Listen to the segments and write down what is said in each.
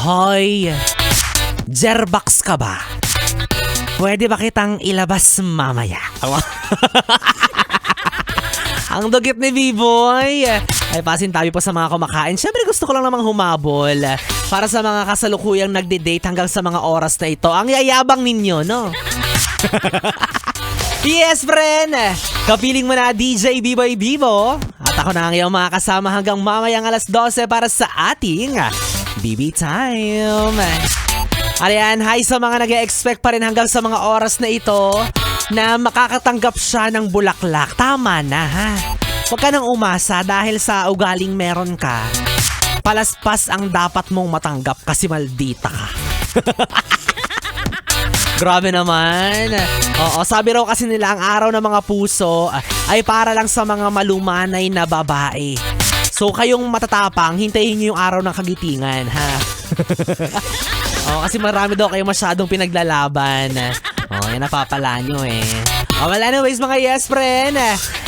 Hoy, Jerbox ka ba? Pwede ba kitang ilabas mamaya? Ang dugit ni B-Boy. Ay, pasintabi po sa mga kumakain. Siyempre gusto ko lang namang humabol para sa mga kasalukuyang nagde-date hanggang sa mga oras na ito. Ang yayabang ninyo, no? Yes, friend! Kapiling mo na DJ B-Boy Bibo. At ako na ang iyong mga kasama hanggang mamayang alas 12 para sa ating BB Time. Ayan, hi sa mga nag-e-expect pa rin hanggang sa mga oras na ito na makakatanggap siya ng bulaklak. Tama na, ha? Huwag ka nang umasa dahil sa ugaling meron ka. Palaspas ang dapat mong matanggap kasi maldita ka. Grabe naman. Oo, sabi raw kasi nila ang araw ng mga puso ay para lang sa mga malumanay na babae. So kayong matatapang, hintayin nyo yung araw ng kagitingan, ha? Kasi marami daw kayo masyadong pinaglalaban. Yan napapala nyo eh. Well, anyways mga yes friend,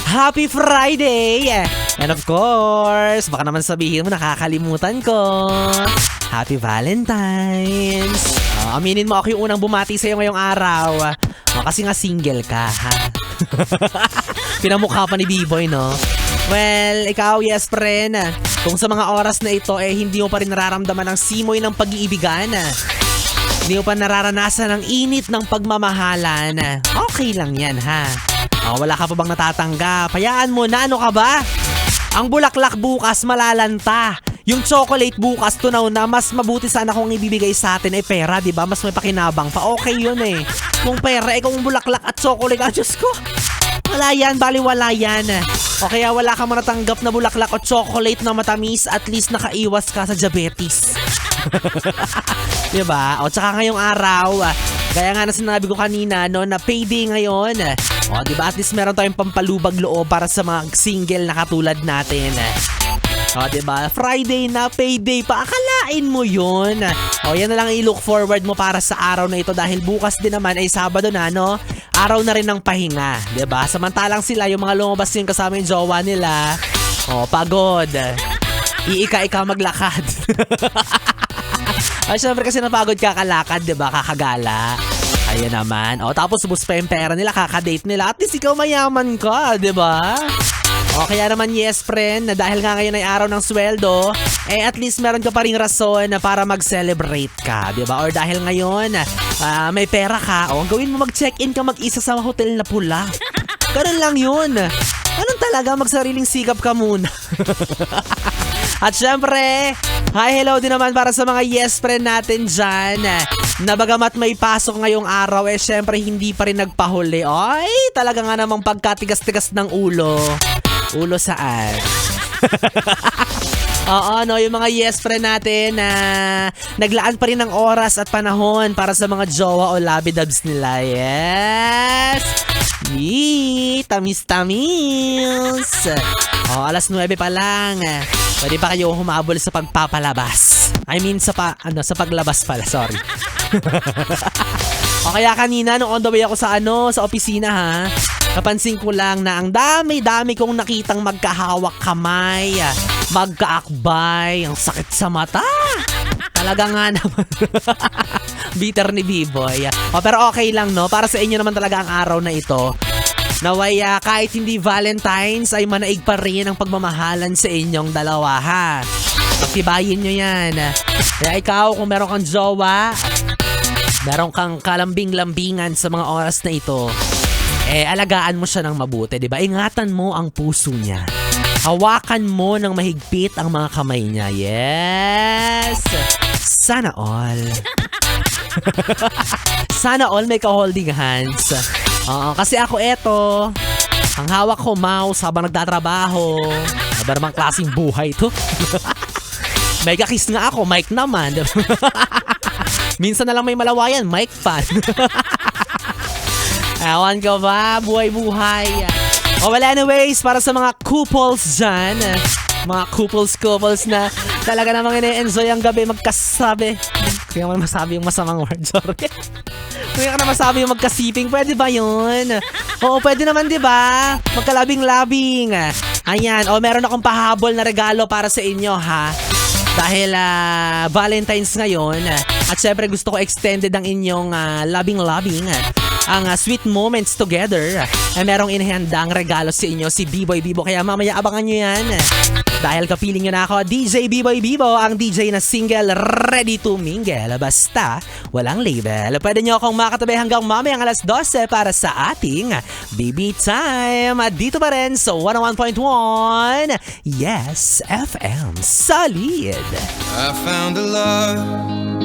happy Friday! And of course, baka naman sabihin mo nakakalimutan ko. Happy Valentine's! Aminin mo ako yung unang bumati sa'yo ngayong araw. Kasi nga single ka, ha? Pinamukha pa ni B-Boy, no? Well, ikaw, yes friend, kung sa mga oras na ito hindi mo pa rin nararamdaman ang simoy ng pag-iibigan, hindi mo pa nararanasan ang init ng pagmamahalan, okay lang yan, ha? Wala ka pa bang natatanggap? Hayaan mo na, ano ka ba? Ang bulaklak bukas malalanta. Yung chocolate bukas tunaw na, mas mabuti sana kung ibibigay sa atin ay pera, di ba? Mas may pakinabang pa. Okay yun eh. Kung pera, kung bulaklak at chocolate, Diyos ko. Wala yan, baliwala yan. O kaya wala ka man natanggap na bulaklak o chocolate na matamis, at least nakaiwas ka sa diabetes. Diba? O tsaka ngayong araw, kaya nga na sinabi ko kanina, no, na payday ngayon. O diba, at least meron tayong pampalubag loob para sa mga single na katulad natin. O diba, Friday na, payday pa, akalain mo yun. O yan na lang i-look forward mo para sa araw na ito dahil bukas din naman ay Sabado na, no? Araw na rin ng pahinga, diba? Samantalang sila, yung mga lumabas yung kasama yung jowa nila, pagod. Iika-ika maglakad. Ay, syempre kasi napagod kakalakad, diba? Kakagala. Ayan naman. Tapos subos pa yung pera nila, kakadate nila. At least ikaw mayaman ka, diba? Kaya naman yes friend, na dahil nga ngayon ay araw ng sweldo, at least meron ka pa rin rason para mag-celebrate ka, diba? Or dahil ngayon, may pera ka, gawin mo mag-check-in ka mag-isa sa hotel na pula. Ganun lang yun. Ganun talaga, magsariling sikap ka muna. At syempre, hi hello din naman para sa mga yes friend natin dyan, na bagamat may pasok ngayong araw, syempre hindi pa rin nagpahuli. Ay, talaga nga namang pagkatigas-tigas ng ulo. Ulo saan? No, yung mga yes friend natin na naglaan pa rin ng oras at panahon para sa mga jowa o labi-dubs nila. Yes! Tamis-tamis! Alas 9 pa lang. Pwede pa kayo humabol sa pagpapalabas. I mean, sa paglabas pala, sorry. Kaya kanina, nung on the way ako sa opisina, ha, napansin ko lang na ang dami-dami kong nakitang magkahawak kamay, magkaakbay, ang sakit sa mata. Talaga nga naman. Bitter ni B-Boy. Pero okay lang, no? Para sa inyo naman talaga ang araw na ito. Naway kahit hindi Valentine's ay manaig pa rin ang pagmamahalan sa inyong dalawa, ha? Pagtibayin nyo yan. Kaya ikaw, kung meron kang jowa, meron kang kalambing-lambingan sa mga oras na ito, alagaan mo siya ng mabuti, diba? Ingatan mo ang puso niya. Hawakan mo ng mahigpit ang mga kamay niya. Yes! Sana all. Sana all may ka-holding hands. Kasi ako ang hawak ko mouse habang nagtatrabaho. Ano namang klaseng buhay to? Mega kiss nga ako, mic naman. Minsan na lang may malawayan, mic fan. Ewan ko ba, buhay-buhay. Well anyways, para sa mga couples dyan, mga couples na talaga namang ine-enjoy ang gabi magkasabi. Kaya man masabi yung masamang word, sorry. Kaya ka na masabi yung magkasiping, pwede ba yun? Oo, pwede naman, di ba? Magkalabing-labing. Ayan, meron akong pahabol na regalo para sa inyo, ha? Dahil Valentine's ngayon at syempre gusto ko extended ang inyong loving ang sweet moments together. Merong inihandang regalo sa inyo si B-Boy Bibo, kaya mamaya abangan nyo yan. Dahil kapiling nyo na ako, DJ B-Boy Bibo, ang DJ na single ready to mingle. Basta walang label. Pwede nyo akong makatabi hanggang mamayang alas 12 para sa ating BB Time. Dito pa rin sa 101.1 Yes FM Solid. I found a love